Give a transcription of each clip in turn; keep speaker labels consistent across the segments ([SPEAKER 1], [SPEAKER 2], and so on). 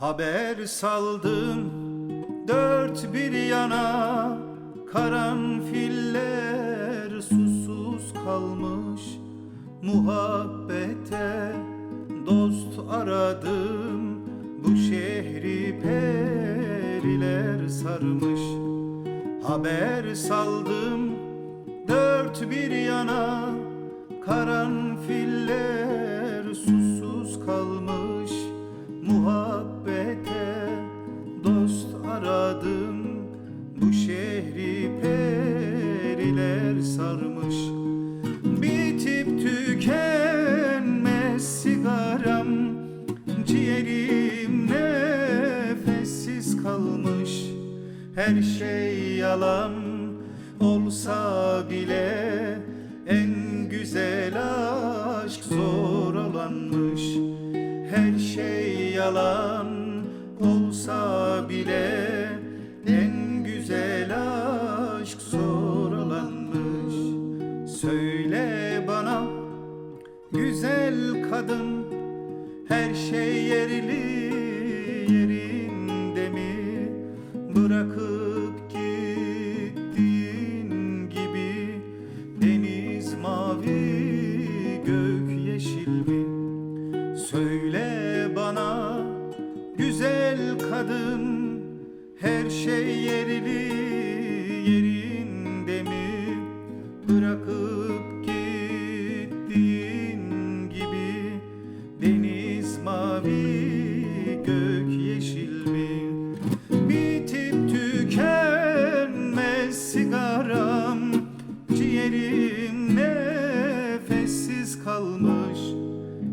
[SPEAKER 1] Haber saldım dört bir yana, karanfiller susuz kalmış. Muhabbete dost aradım, bu şehri periler sarmış. Haber saldım dört bir yana, karanfiller susuz kalmış. Muhabbete dost aradım, bu şehri periler sarmış. Bitip tükenmez sigaram, ciğerim nefessiz kalmış. Her şey yalan olsa bile en güzel aşk zor olanmış. Her şey yalan olsa bile en güzel aşk zor olanmış. Söyle bana güzel kadın, her şey yerli yerinde mi? Bırakıp gittiğin gibi deniz mavi, gök yeşil mi? Söyle bana güzel kadın, her şey yerli yerinde mi? Bırakıp gittiğin gibi deniz mavi, gök yeşil mi? Bitip tükenmez sigaram, ciğerim nefessiz kalmış.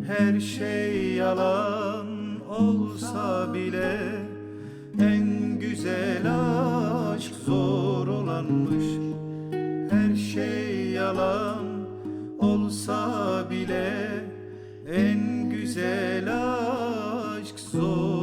[SPEAKER 1] Her şey yalan olsa bile en güzel aşk zor olanmış. Her şey yalan olsa bile en güzel aşk zor